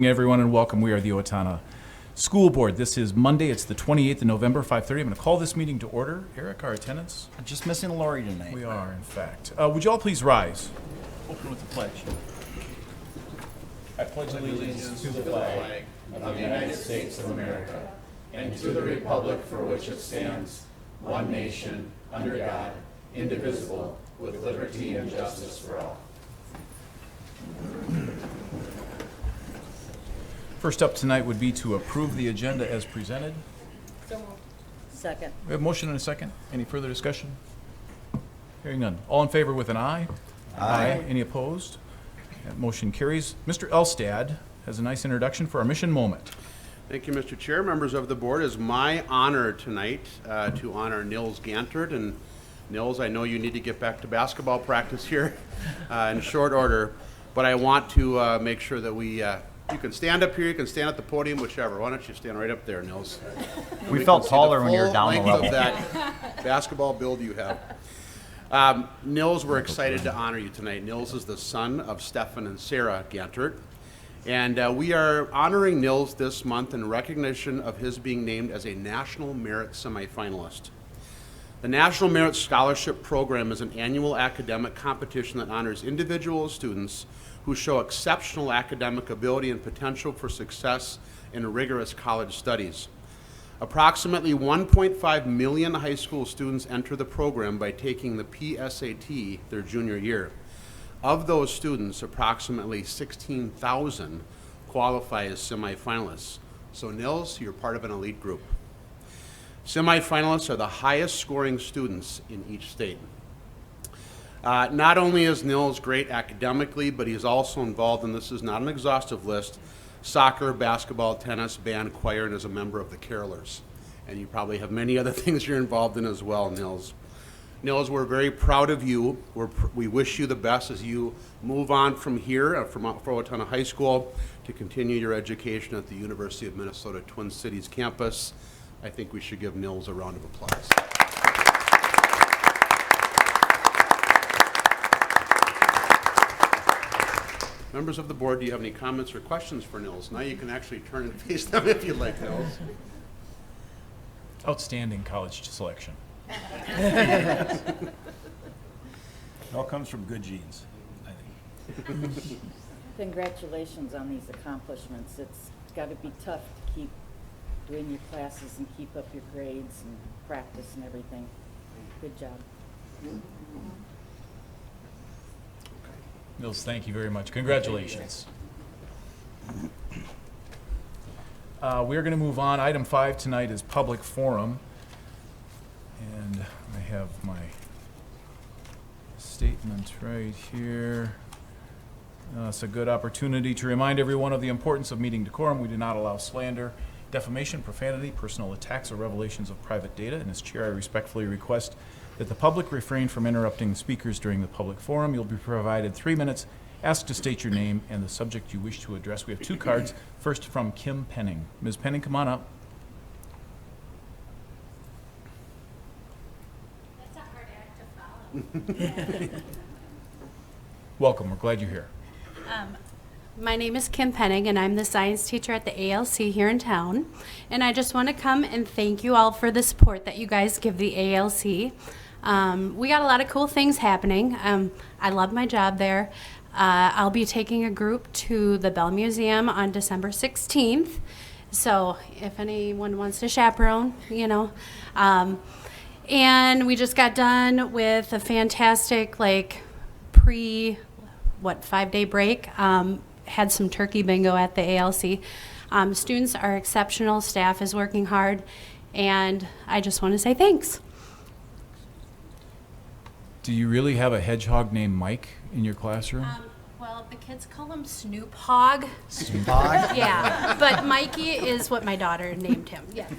Everyone and welcome. We are the Owatonna School Board. This is Monday. It's the 28th of November, 5:30. I'm going to call this meeting to order. Eric, our attendance? Just missing Lori tonight. We are, in fact. Would you all please rise? Open with the pledge. I pledge allegiance to the flag of the United States of America and to the republic for which it stands, one nation, under God, indivisible, with liberty and justice for all. First up tonight would be to approve the agenda as presented. So moved. Second. We have a motion and a second. Any further discussion? Hearing none. All in favor with an aye? Aye. Any opposed? That motion carries. Mr. Elstad has a nice introduction for our mission moment. Thank you, Mr. Chair. Members of the board, it is my honor tonight to honor Nils Gantert. And Nils, I know you need to get back to basketball practice here in short order, but I want to make sure that you can stand up here, you can stand at the podium, whichever. Why don't you stand right up there, Nils? We felt taller when you were down the level. Of that basketball build you have. Nils, we're excited to honor you tonight. Nils is the son of Stefan and Sarah Gantert. And we are honoring Nils this month in recognition of his being named as a National Merit semifinalist. The National Merit Scholarship Program is an annual academic competition that honors individual students who show exceptional academic ability and potential for success in rigorous college studies. Approximately 1.5 million high school students enter the program by taking the PSAT their junior year. Of those students, approximately 16,000 qualify as semifinalists. So Nils, you're part of an elite group. Semifinalists are the highest scoring students in each state. Not only is Nils great academically, but he's also involved, and this is not an exhaustive list, soccer, basketball, tennis, band, choir, and is a member of the Carolers. And you probably have many other things you're involved in as well, Nils. Nils, we're very proud of you. We wish you the best as you move on from here, from Owatonna High School, to continue your education at the University of Minnesota Twin Cities campus. I think we should give Nils a round of applause. Members of the board, do you have any comments or questions for Nils? Now you can actually turn and face them if you'd like, Nils. Outstanding college selection. It all comes from good genes, I think. Congratulations on these accomplishments. It's got to be tough to keep doing your classes and keep up your grades and practice and everything. Good job. Nils, thank you very much. Congratulations. We're going to move on. Item 5 tonight is public forum. And I have my statement right here. It's a good opportunity to remind everyone of the importance of meeting decorum. We do not allow slander, defamation, profanity, personal attacks, or revelations of private data. And as chair, I respectfully request that the public refrain from interrupting speakers during the public forum. You'll be provided 3 minutes. Ask to state your name and the subject you wish to address. We have 2 cards. First from Kim Penning. Ms. Penning, come on up. That's a hard act to follow. Welcome. We're glad you're here. My name is Kim Penning, and I'm the science teacher at the ALC here in town. And I just want to come and thank you all for the support that you guys give the ALC. We got a lot of cool things happening. I love my job there. I'll be taking a group to the Bell Museum on December 16th. So if anyone wants to chaperone, you know. And we just got done with a fantastic, 5-day break. Had some turkey bingo at the ALC. Students are exceptional, staff is working hard, and I just want to say thanks. Do you really have a hedgehog named Mike in your classroom? Well, the kids call him Snoop Hogg. Snoop Hogg? Yeah, but Mikey is what my daughter named him. Yes.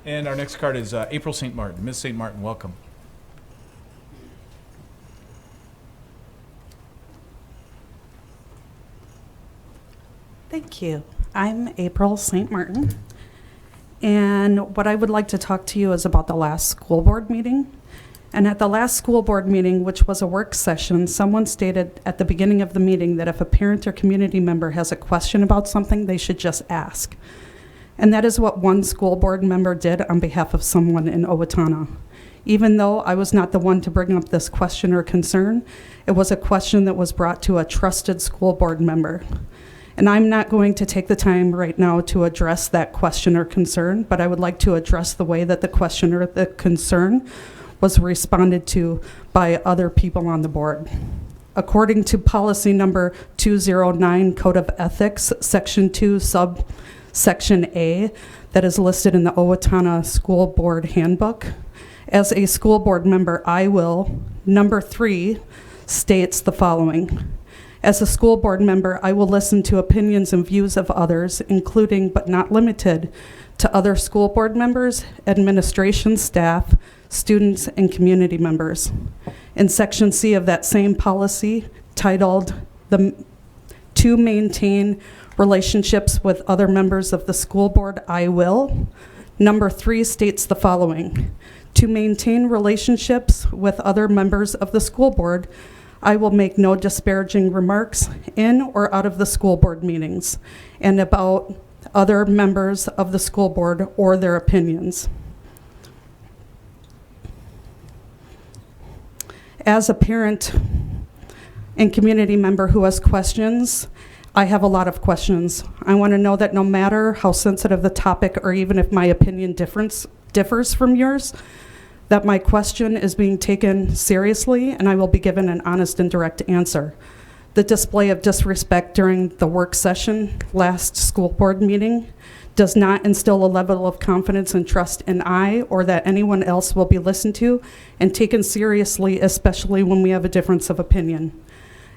And our next card is April St. Martin. Ms. St. Martin, welcome. Thank you. I'm April St. Martin, and what I would like to talk to you is about the last school board meeting And at the last school board meeting, which was a work session, someone stated at the beginning of the meeting that if a parent or community member has a question about something, they should just ask. And that is what one school board member did on behalf of someone in Owatonna. Even though I was not the one to bring up this question or concern, it was a question that was brought to a trusted school board member. And I'm not going to take the time right now to address that question or concern, but I would like to address the way that the question or the concern was responded to by other people on the board. According to policy number 209, Code of Ethics, Section 2, Subsection A, that is listed in the Owatonna School Board Handbook, as a school board member, I will, number 3, states the following. As a school board member, I will listen to opinions and views of others, including but not limited to other school board members, administration staff, students, and community members. In Section C of that same policy, titled To Maintain Relationships with Other Members of the School Board, I will, number 3 states the following. To maintain relationships with other members of the school board, I will make no disparaging remarks in or out of the school board meetings and about other members of the school board or their opinions. As a parent and community member who has questions, I have a lot of questions. I want to know that no matter how sensitive the topic or even if my opinion differs from yours, that my question is being taken seriously and I will be given an honest and direct answer. The display of disrespect during the work session last school board meeting does not instill a level of confidence and trust in I or that anyone else will be listened to and taken seriously, especially when we have a difference of opinion.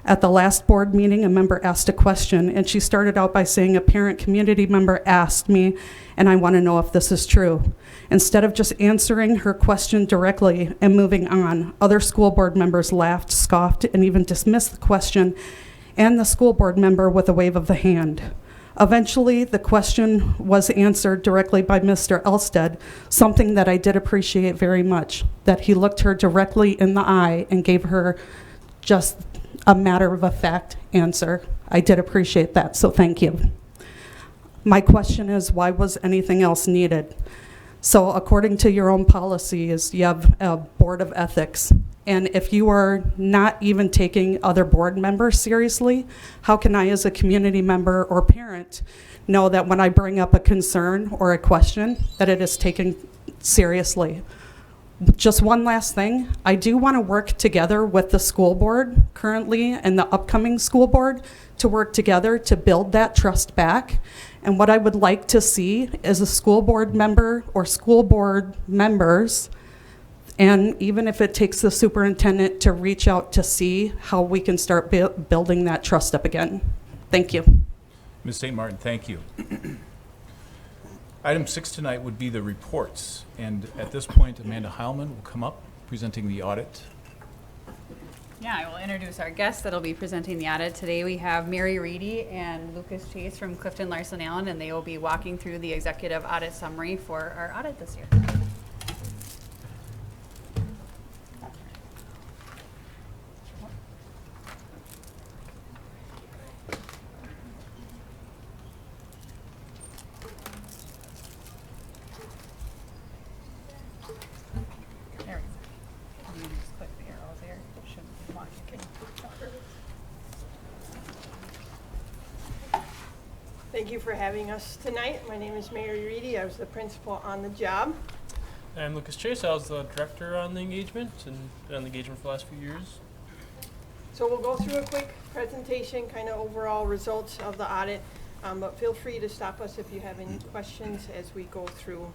At the last board meeting, a member asked a question, and she started out by saying, a parent community member asked me, and I want to know if this is true. Instead of just answering her question directly and moving on, other school board members laughed, scoffed, and even dismissed the question and the school board member with a wave of the hand. Eventually, the question was answered directly by Mr. Elstead, something that I did appreciate very much, that he looked her directly in the eye and gave her just a matter-of-fact answer. I did appreciate that, so thank you. My question is, why was anything else needed? So according to your own policies, you have a board of ethics. And if you are not even taking other board members seriously, how can I as a community member or parent know that when I bring up a concern or a question that it is taken seriously? Just one last thing, I do want to work together with the school board currently and the upcoming school board to work together to build that trust back. And what I would like to see is a school board member or school board members, and even if it takes the superintendent to reach out to see how we can start building that trust up again. Thank you. Ms. St. Martin, thank you. Item 6 tonight would be the reports, and at this point, Amanda Heilman will come up presenting the audit. Yeah, I will introduce our guests that'll be presenting the audit. Today we have Mary Reedy and Lucas Chase from Clifton Larson Allen, and they will be walking through the executive audit summary for our audit this year. There we go. You just click the arrow there. It should walk you. Thank you for having us tonight. My name is Mary Reedy. I was the principal on the job. I'm Lucas Chase. I was the director on the engagement and been on the engagement for the last few years. So we'll go through a quick presentation, kind of overall results of the audit, but feel free to stop us if you have any questions as we go through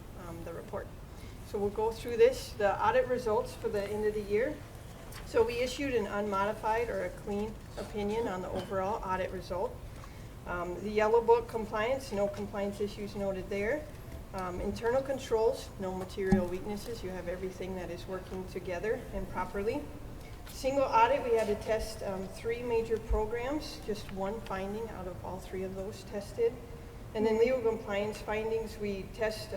the report. So we'll go through this, the audit results for the end of the year. So we issued an unmodified or a clean opinion on the overall audit result. The yellow book compliance, no compliance issues noted there. Internal controls, no material weaknesses. You have everything that is working together and properly. Single audit, we had to test 3 major programs, just one finding out of all 3 of those tested. And then legal compliance findings, we test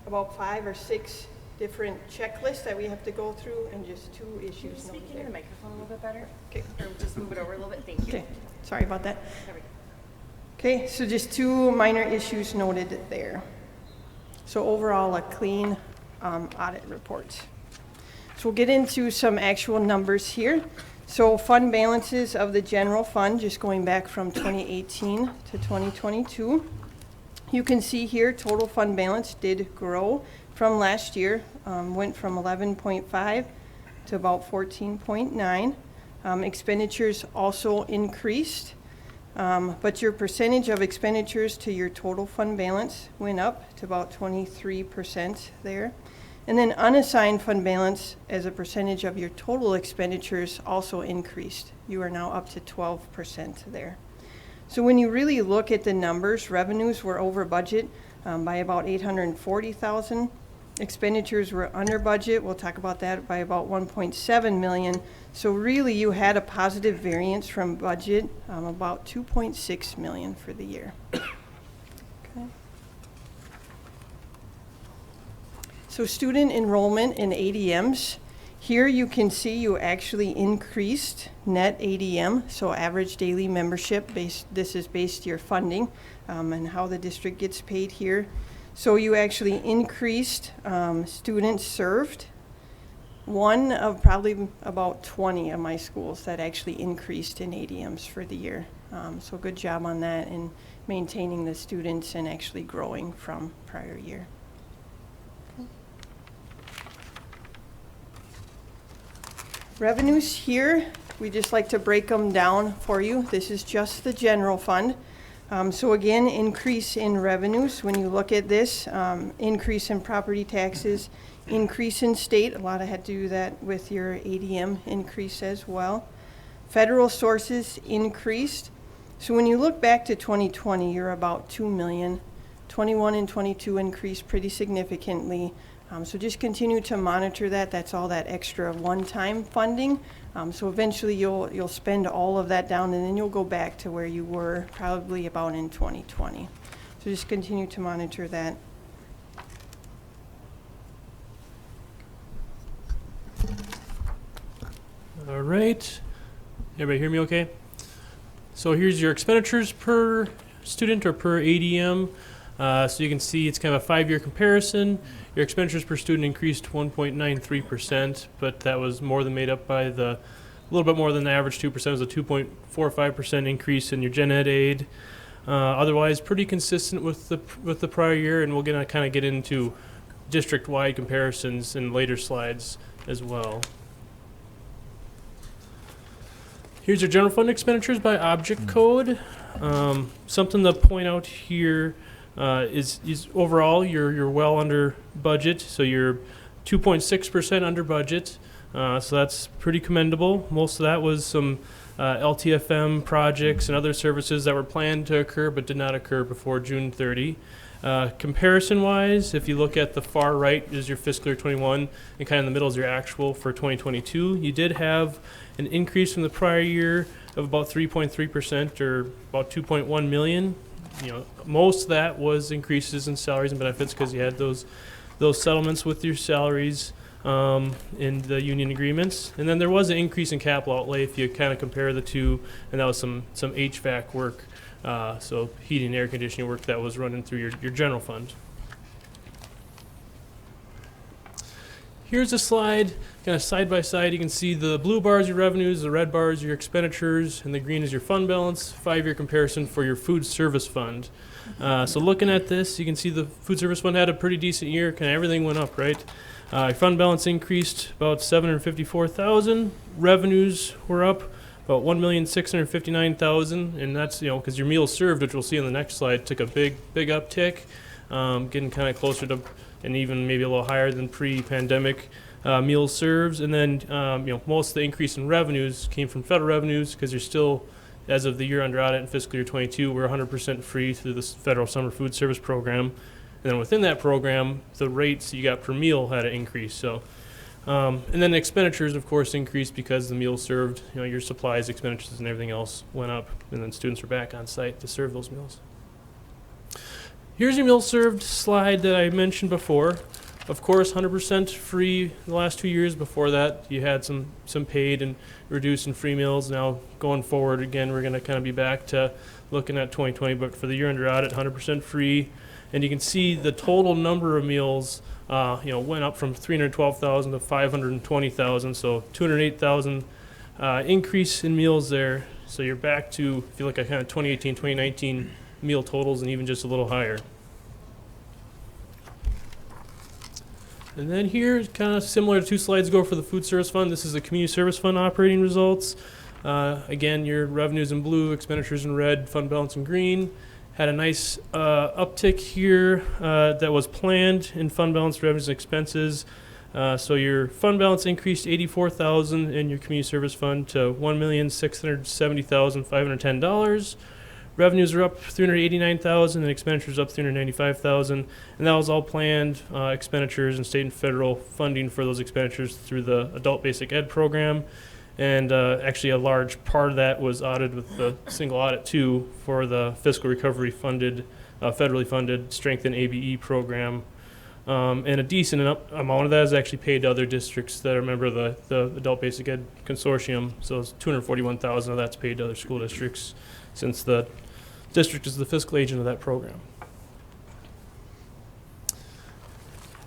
about 5 or 6 different checklists that we have to go through and just 2 issues Speak noted into there. the microphone a little bit better, Okay. or just move it over a little bit, thank you. Okay, sorry about that. There we go. Okay, so just 2 minor issues noted there. So overall, a clean audit report. So we'll get into some actual numbers here. So fund balances of the general fund, just going back from 2018 to 2022. You can see here, total fund balance did grow from last year, went from 11.5 to about 14.9. Expenditures also increased, but your percentage of expenditures to your total fund balance went up to about 23% there. And then unassigned fund balance as a percentage of your total expenditures also increased. You are now up to 12% there. So when you really look at the numbers, revenues were over budget by about $840,000. Expenditures were under budget. We'll talk about that by about $1.7 million. So really you had a positive variance from budget, about $2.6 million for the year. Okay. So student enrollment in ADMs. Here you can see you actually increased net ADM, so average daily membership. This is based your funding and how the district gets paid here. So you actually increased students served. One of probably about 20 of my schools that actually increased in ADMs for the year. So good job on that and maintaining the students and actually growing from prior year. Revenues here, we just like to break them down for you. This is just the general fund. So again, increase in revenues. When you look at this, increase in property taxes, increase in state. A lot of had to do that with your ADM increase as well. Federal sources increased. So when you look back to 2020, you're about 2 million. 21 and 22 increased pretty significantly. So just continue to monitor that. That's all that extra one-time funding. So eventually you'll spend all of that down and then you'll go back to where you were probably about in 2020. So just continue to monitor that. All right. Everybody hear me okay? So here's your expenditures per student or per ADM. So you can see it's kind of a 5-year comparison. Your expenditures per student increased 1.93%, but that was more than made up by a little bit more than the average 2%. It was a 2.45% increase in your gen ed aid. Otherwise, pretty consistent with the prior year, and we're gonna kind of get into district-wide comparisons in later slides as well. Here's your general fund expenditures by object code. Something to point out here is overall you're well under budget, so you're 2.6% under budget. So that's pretty commendable. Most of that was some LTFM projects and other services that were planned to occur but did not occur before June 30. Comparison-wise, if you look at the far right is your fiscal year 21 and kind of in the middle is your actual for 2022. You did have an increase from the prior year of about 3.3% or about 2.1 million. You know, most of that was increases in salaries and benefits because you had those settlements with your salaries in the union agreements. And then there was an increase in capital outlay if you kind of compare the two, and that was some HVAC work, so heating and air conditioning work that was running through your general fund. Here's a slide, kind of side by side. You can see the blue bar is your revenues, the red bar is your expenditures, and the green is your fund balance. 5-year comparison for your food service fund. So looking at this, you can see the food service fund had a pretty decent year. Kind of everything went up, right? Your fund balance increased about $754,000. Revenues were up about $1,659,000, and that's because your meals served, which we'll see in the next slide, took a big uptick, getting kind of closer to and even maybe a little higher than pre-pandemic meals served. And then most of the increase in revenues came from federal revenues because you're still, as of the year under audit in fiscal year 22, we're 100% free through the federal summer food service program. And then within that program, the rates you got per meal had an increase. So, and then the expenditures, of course, increased because the meals served, your supplies, expenditures, and everything else went up. And then students were back on site to serve those meals. Here's your meal served slide that I mentioned before. Of course, 100% free the last 2 years. Before that, you had some paid and reduced and free meals. Now, going forward, again, we're going to kind of be back to looking at 2020, but for the year under audit, 100% free. And you can see the total number of meals, went up from 312,000 to 520,000, so 208,000 increase in meals there. So you're back to, if you look at kind of 2018, 2019 meal totals, and even just a little higher. And then here, kind of similar to 2 slides ago for the food service fund, this is the community service fund operating results. Again, your revenues in blue, expenditures in red, fund balance in green. Had a nice uptick here that was planned in fund balance, revenues, and expenses. So your fund balance increased $84,000 in your community service fund to $1,670,510. Revenues are up $389,000 and expenditures up $395,000, and that was all planned expenditures and state and federal funding for those expenditures through the Adult Basic Ed program. And actually a large part of that was audited with the single audit too for the fiscal recovery funded, federally funded Strengthen ABE program. And a decent amount of that is actually paid to other districts that are a member of the Adult Basic Ed Consortium. So it's $241,000 of that's paid to other school districts, since the district is the fiscal agent of that program.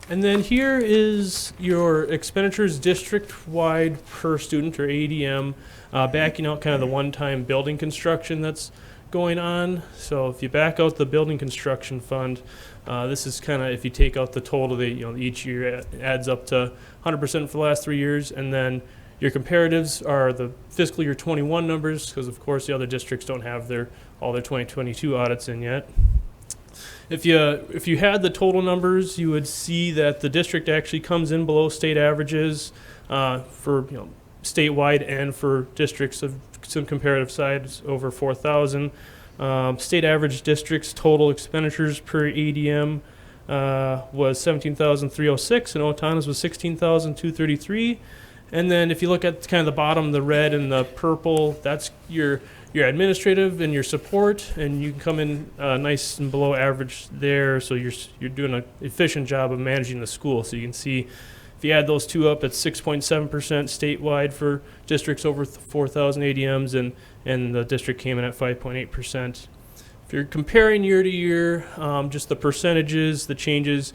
And then here is your expenditures district-wide per student, or ADM, backing out kind of the one-time building construction that's going on. So if you back out the building construction fund, this is kind of, if you take out the total, each year adds up to 100% for the last 3 years, and then your comparatives are the fiscal year 21 numbers, because of course the other districts don't have all their 2022 audits in yet. If you had the total numbers, you would see that the district actually comes in below state averages for statewide and for districts of some comparative size over 4,000. State average districts total expenditures per ADM was 17,306, and Owatonna's was 16,233. And then if you look at kind of the bottom, the red and the purple, that's your administrative and your support, and you can come in nice and below average there. So you're doing an efficient job of managing the school. So you can see if you add those two up, it's 6.7% statewide for districts over 4,000 ADMs, and the district came in at 5.8%. If you're comparing year to year, just the percentages, the changes,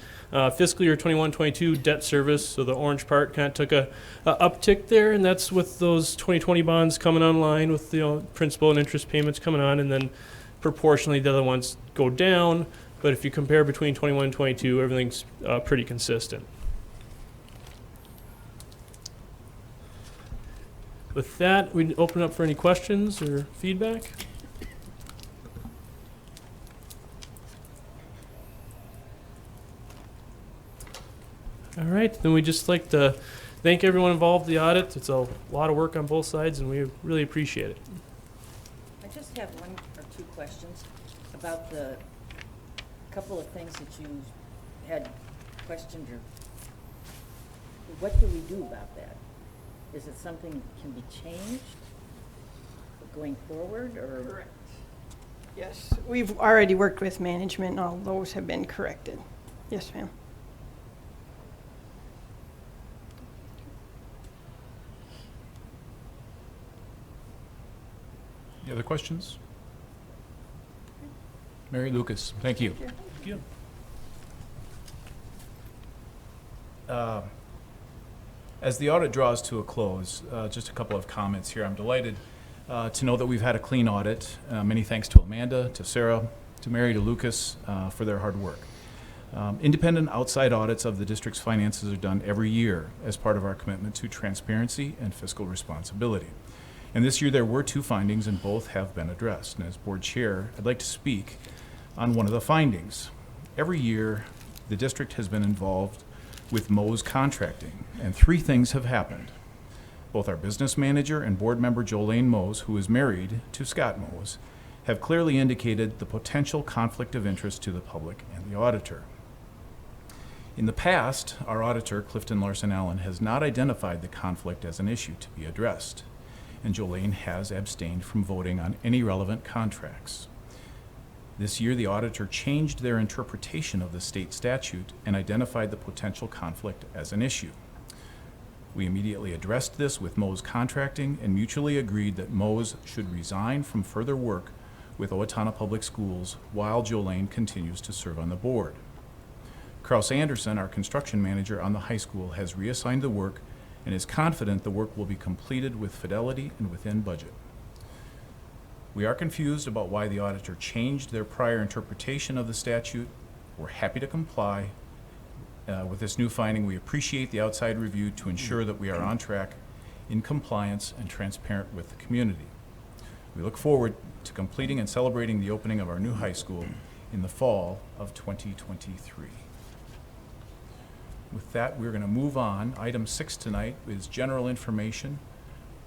fiscal year 21-22 debt service, so the orange part kind of took a uptick there, and that's with those 2020 bonds coming online with principal and interest payments coming on, and then proportionally the other ones go down. But if you compare between 21 and 22, everything's pretty consistent. With that, we open up for any questions or feedback. All right, then we'd just like to thank everyone involved in the audit. It's a lot of work on both sides, and we really appreciate it. I just have one or two questions about the couple of things that you had questioned. Or what do we do about that? Is it something that can be changed going forward, or? Correct. Yes, we've already worked with management, and all those have been corrected. Yes, ma'am. Any other questions? Mary Lucas, thank you. Thank you. As the audit draws to a close, just a couple of comments here. I'm delighted to know that we've had a clean audit. Many thanks to Amanda, to Sarah, to Mary, to Lucas for their hard work. Independent outside audits of the district's finances are done every year as part of our commitment to transparency and fiscal responsibility. And this year there were 2 findings, and both have been addressed. And as board chair, I'd like to speak on one of the findings. Every year, the district has been involved with Mo's contracting, and 3 things have happened. Both our business manager and board member Jolene Mose, who is married to Scott Mose, have clearly indicated the potential conflict of interest to the public and the auditor. In the past, our auditor, Clifton Larson Allen, has not identified the conflict as an issue to be addressed, and Jolene has abstained from voting on any relevant contracts. This year, the auditor changed their interpretation of the state statute and identified the potential conflict as an issue. We immediately addressed this with Moe's Contracting and mutually agreed that Moe's should resign from further work with Owatonna Public Schools while Jolene continues to serve on the board. Kraus Anderson, our construction manager on the high school, has reassigned the work and is confident the work will be completed with fidelity and within budget. We are confused about why the auditor changed their prior interpretation of the statute. We're happy to comply with this new finding. We appreciate the outside review to ensure that we are on track, in compliance, and transparent with the community. We look forward to completing and celebrating the opening of our new high school in the fall of 2023. With that, we're going to move on. Item 6 tonight is general information.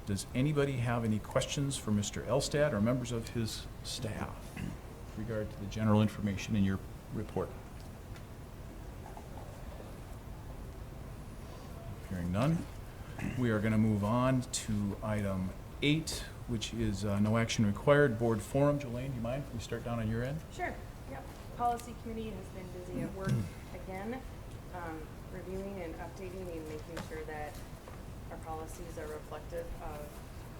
Does anybody have any questions for Mr. Elstad or members of his staff with regard to the general information in your report? Hearing none, we are going to move on to item 8, which is no action required, board forum. Jolene, do you mind if we start down on your end? Sure, yep. Policy committee has been busy at work again, reviewing and updating and making sure that our policies are reflective of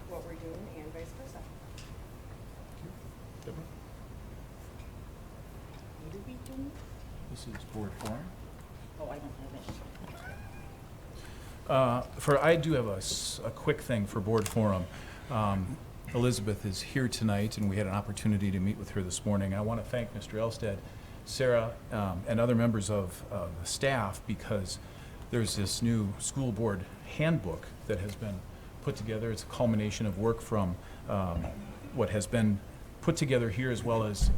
what we're doing and vice versa. Deborah? What are we doing? This is board forum. Oh, I don't have it. I do have a quick thing for board forum. Elizabeth is here tonight, and we had an opportunity to meet with her this morning. I want to thank Mr. Elstad, Sarah, and other members of the staff, because there's this new school board handbook that has been put together. It's a culmination of work from what has been put together here, as well as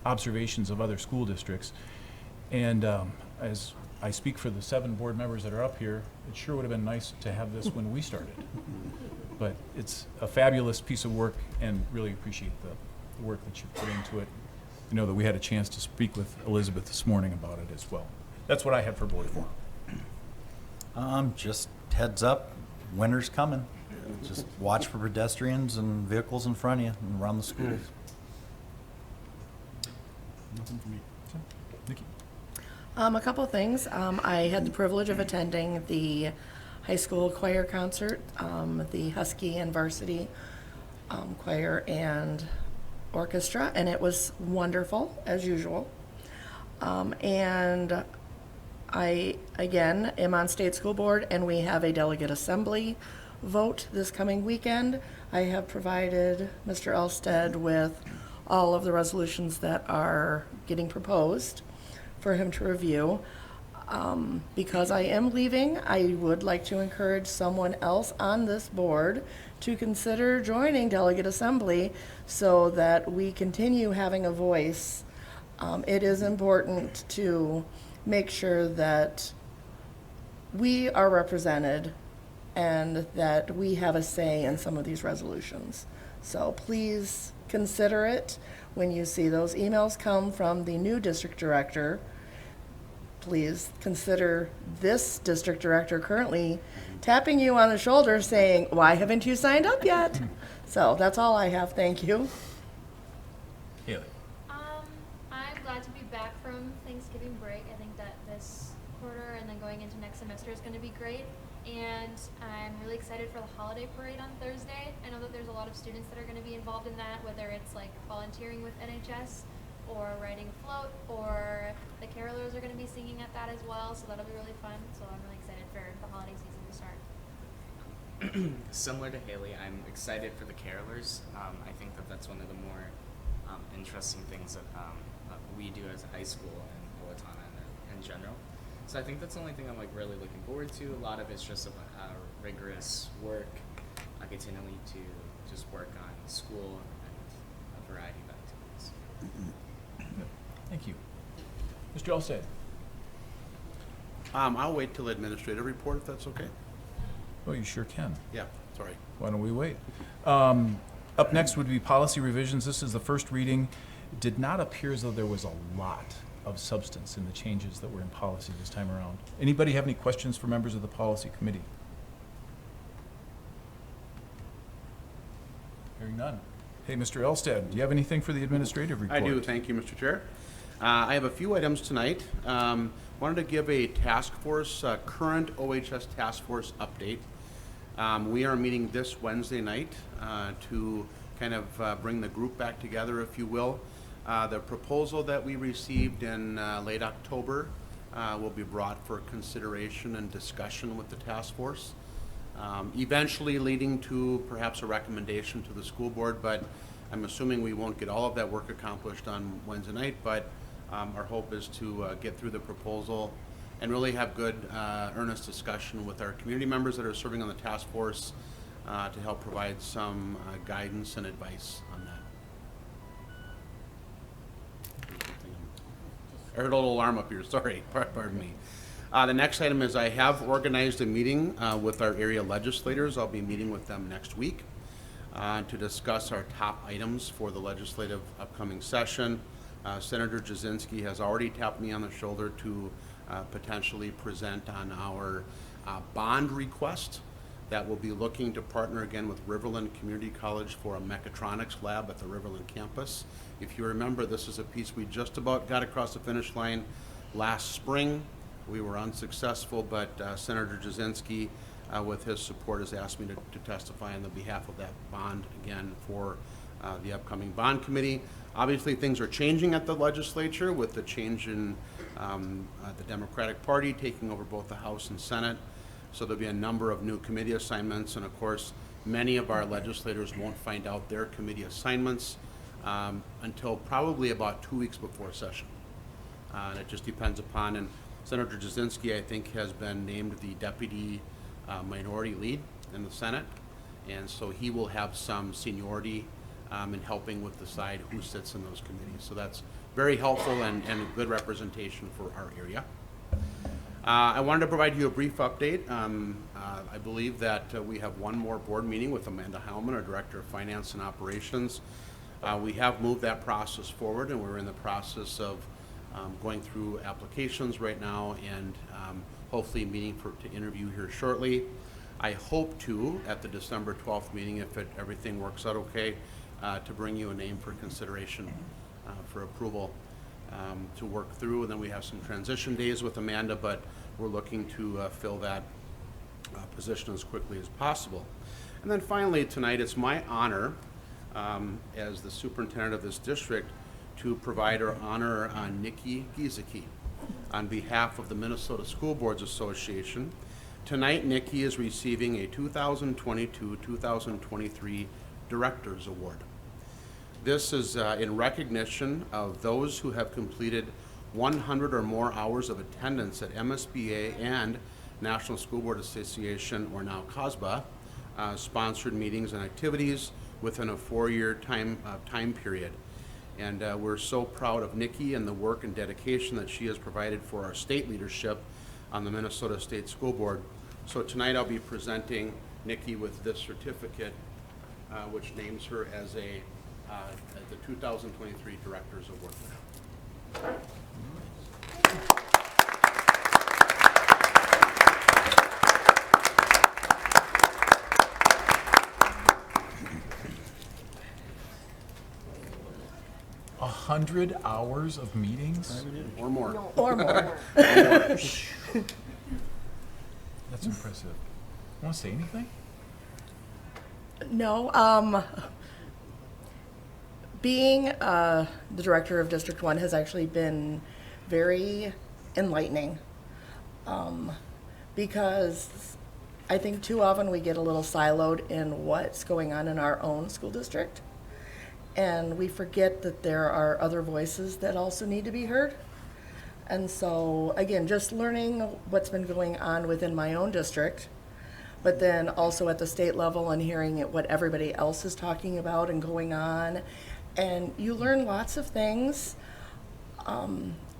observations of other school districts. And as I speak for the 7 board members that are up here, it sure would have been nice to have this when we started. But it's a fabulous piece of work, and really appreciate the work that you put into it. I know that we had a chance to speak with Elizabeth this morning about it as well. That's what I have for board forum. Just heads up, winter's coming. Just watch for pedestrians and vehicles in front of you and around the schools. Nothing for me. Nikki? A couple things. I had the privilege of attending the high school choir concert, the Husky and Varsity choir and orchestra, and it was wonderful, as usual. And I, again, am on state school board, and we have a delegate assembly vote this coming weekend. I have provided Mr. Elstad with all of the resolutions that are getting proposed for him to review. Because I am leaving, I would like to encourage someone else on this board to consider joining delegate assembly so that we continue having a voice. It is important to make sure that we are represented and that we have a say in some of these resolutions. So please consider it when you see those emails come from the new district director. Please consider this district director currently tapping you on the shoulder saying, why haven't you signed up yet? So that's all I have. Thank you. Haley? I'm glad to be back from Thanksgiving break. I think that this quarter and then going into next semester is going to be great. And I'm really excited for the holiday parade on Thursday. I know that there's a lot of students that are going to be involved in that, whether it's like volunteering with NHS or riding a float, or the carolers are going to be singing at that as well, so that'll be really fun. So I'm really excited for the holiday season to start. Similar to Haley, I'm excited for the carolers. I think that that's one of the more interesting things that we do as a high school in Owatonna and in general. So I think that's the only thing I'm like really looking forward to. A lot of it's just about rigorous work, continually to just work on school and a variety of activities. Thank you. Mr. Elstad? I'll wait till the administrative report, if that's okay. Oh, you sure can. Yeah, sorry. Why don't we wait? Up next would be policy revisions. This is the first reading. It did not appear as though there was a lot of substance in the changes that were in policy this time around. Anybody have any questions for members of the policy committee? Hearing none. Hey, Mr. Elstad, do you have anything for the administrative report? I do, thank you, Mr. Chair. I have a few items tonight. Wanted to give a task force, current OHS task force update. We are meeting this Wednesday night to kind of bring the group back together, if you will. The proposal that we received in late October will be brought for consideration and discussion with the task force, eventually leading to perhaps a recommendation to the school board, but I'm assuming we won't get all of that work accomplished on Wednesday night, but our hope is to get through the proposal and really have good, earnest discussion with our community members that are serving on the task force to help provide some guidance and advice on that. I heard a little alarm up here, sorry, pardon me. The next item is I have organized a meeting with our area legislators. I'll be meeting with them next week to discuss our top items for the legislative upcoming session. Senator Jasinski has already tapped me on the shoulder to potentially present on our bond request that will be looking to partner again with Riverland Community College for a mechatronics lab at the Riverland campus. If you remember, this is a piece we just about got across the finish line last spring. We were unsuccessful, but Senator Jasinski, with his support, has asked me to testify on the behalf of that bond again for the upcoming bond committee. Obviously, things are changing at the legislature with the change in the Democratic Party taking over both the House and Senate. So there'll be a number of new committee assignments, and of course, many of our legislators won't find out their committee assignments until probably about 2 weeks before session. And it just depends upon, and Senator Jasinski, I think, has been named the deputy minority lead in the Senate, and so he will have some seniority in helping with decide who sits in those committees. So that's very helpful and a good representation for our area. I wanted to provide you a brief update. I believe that we have one more board meeting with Amanda Hellman, our Director of Finance and Operations. We have moved that process forward, and we're in the process of going through applications right now and hopefully meeting to interview here shortly. I hope to, at the December 12th meeting, if everything works out okay, to bring you a name for consideration for approval to work through. And then we have some transition days with Amanda, but we're looking to fill that position as quickly as possible. And then finally tonight, it's my honor as the superintendent of this district to provide or honor Nikki Giesecke on behalf of the Minnesota School Boards Association. Tonight, Nikki is receiving a 2022-2023 Director's Award. This is in recognition of those who have completed 100 or more hours of attendance at MSBA and National School Board Association, or now COSBA, sponsored meetings and activities within a 4-year time period. And we're so proud of Nikki and the work and dedication that she has provided for our state leadership on the Minnesota State School Board. So tonight I'll be presenting Nikki with this certificate, which names her as the 2023 Director's Award winner. 100 hours of meetings? Or more. Or more. That's impressive. Want to say anything? No. Being the director of District 1 has actually been very enlightening because I think too often we get a little siloed in what's going on in our own school district, and we forget that there are other voices that also need to be heard. And so, again, just learning what's been going on within my own district, but then also at the state level and hearing what everybody else is talking about and going on. And you learn lots of things.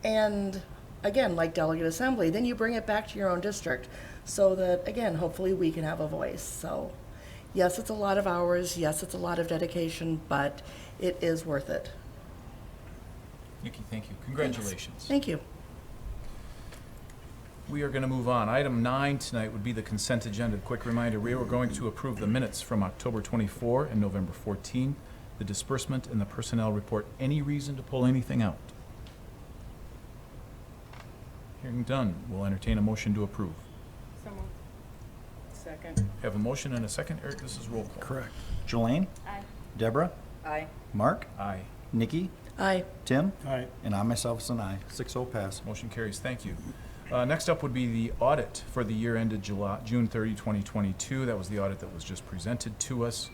And again, like delegate assembly, then you bring it back to your own district so that, again, hopefully we can have a voice. So yes, it's a lot of hours. Yes, it's a lot of dedication, but it is worth it. Nikki, thank you. Congratulations. Thanks. Thank you. We are going to move on. Item 9 tonight would be the consent agenda. Quick reminder, we are going to approve the minutes from October 24 and November 14, the disbursement and the personnel report. Any reason to pull anything out? Hearing done, we'll entertain a motion to approve. So moved. Second. Have a motion and a second. Eric, this is roll call. Correct. Jolene? Aye. Deborah? Aye. Mark? Aye. Nikki? Aye. Tim? Aye. And I myself is an aye. 6-0 pass. Motion carries. Thank you. Next up would be the audit for the year ended June 30, 2022. That was the audit that was just presented to us.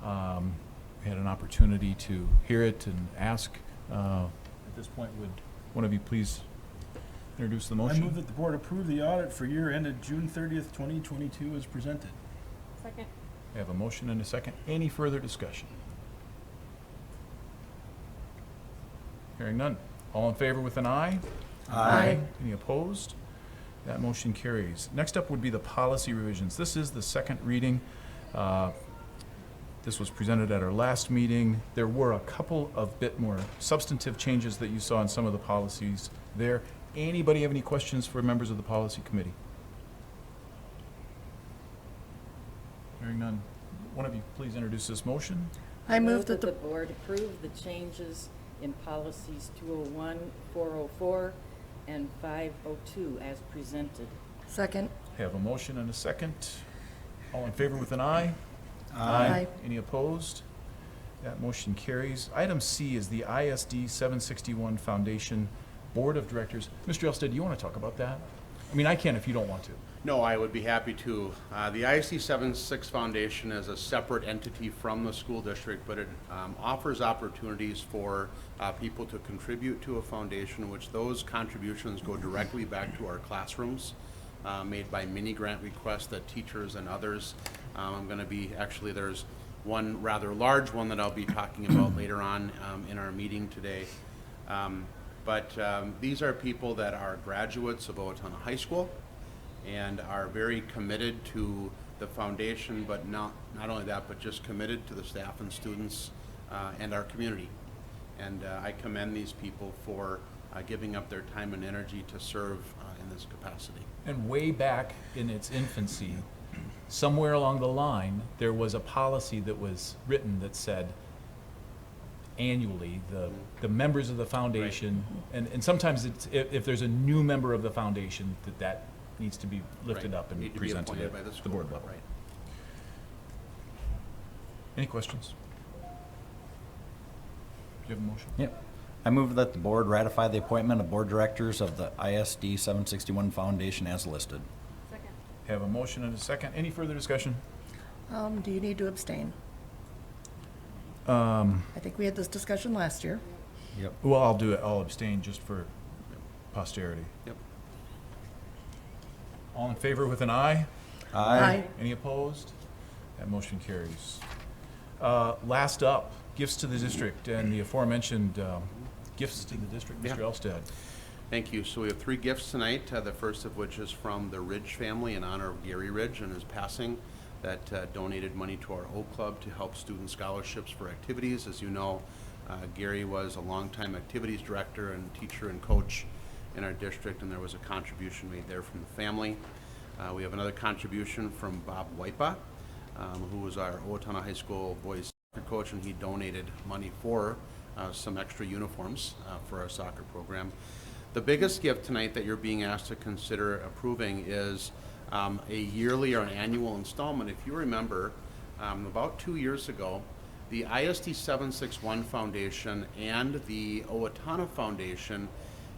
We had an opportunity to hear it and ask. At this point, would one of you please introduce the I motion? move that the board approve the audit for year ended June 30th, 2022 as presented. Second. I have a motion and a second. Any further discussion? Hearing none. All in favor with an aye? Aye. Any opposed? That motion carries. Next up would be the policy revisions. This is the second reading. This was presented at our last meeting. There were a couple of bit more substantive changes that you saw in some of the policies there. Anybody have any questions for members of the policy committee? Hearing none. One of you please introduce this motion. I move that the the, board approve the changes in policies 201, 404, and 502 as presented. second. Have a motion and a second. All in favor with an aye? Aye. Any opposed? That motion carries. Item C is the ISD 761 Foundation Board of Directors. Mr. Elstead, do you want to talk about that? I mean, I can if you don't want to. No, I would be happy to. The ISD 76 Foundation is a separate entity from the school district, but it offers opportunities for people to contribute to a foundation, which those contributions go directly back to our classrooms, made by mini grant requests that teachers and others. I'm going to be, actually, there's one rather large one that I'll be talking about later on in our meeting today. But these are people that are graduates of Owatonna High School and are very committed to the foundation, but not only that, but just committed to the staff and students and our community. And I commend these people for giving up their time and energy to serve in this capacity. And way back in its infancy, somewhere along the line, there was a policy that was written that said annually, the members of the foundation, and sometimes it's, if there's a new member of the foundation, that needs to be lifted Right. up and Need to be presented appointed at by the the school board board, level. right. Any questions? Do you have a motion? Yep. I move that the board ratify the appointment of board directors of the ISD 761 Foundation as listed. Second. Have a motion and a second. Any further discussion? Do you need to abstain? Um, I think we had this discussion last year. Yep. Well, I'll do it. I'll abstain just for posterity. Yep. All in favor with an aye? Aye. Any opposed? That motion carries. Last up, gifts to the district and the aforementioned gifts to the district. Mr. Yeah. Elstead. Thank you. So we have 3 gifts tonight, the first of which is from the Ridge family in honor of Gary Ridge and his passing, that donated money to our Oak Club to help student scholarships for activities. As you know, Gary was a longtime activities director and teacher and coach in our district, and there was a contribution made there from the family. We have another contribution from Bob Wipa, who was our Owatonna High School boys soccer coach, and he donated money for some extra uniforms for our soccer program. The biggest gift tonight that you're being asked to consider approving is a yearly or an annual installment. If you remember, about 2 years ago, the ISD 761 Foundation and the Owatonna Foundation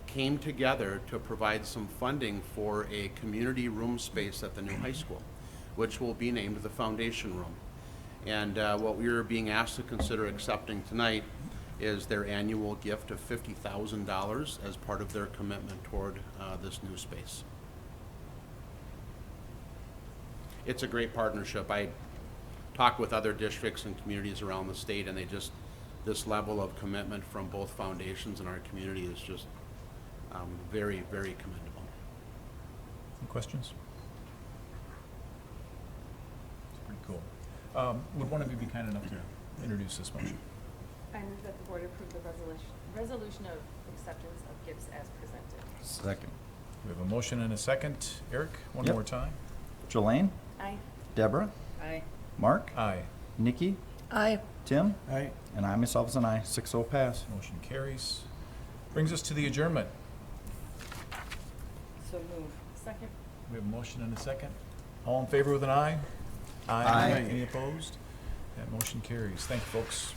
came together to provide some funding for a community room space at the new high school, which will be named the Foundation Room. And what we are being asked to consider accepting tonight is their annual gift of $50,000 as part of their commitment toward this new space. It's a great partnership. I talk with other districts and communities around the state, and this level of commitment from both foundations and our community is just very, very commendable. Any questions? It's pretty cool. Would one of you be kind enough to introduce this motion? I move that the board approve the resolution of acceptance of gifts as presented. Second. We have a motion and a second. Eric, one Yep. more time. Jolene? Aye. Deborah? Aye. Mark? Aye. Nikki? Aye. Tim? Aye. And I myself is an aye. 6-0 pass. Motion carries. Brings us to the adjournment. So move. Second. We have a motion and a second. All in favor with an aye? Aye. Any opposed? That motion carries. Thank you, folks.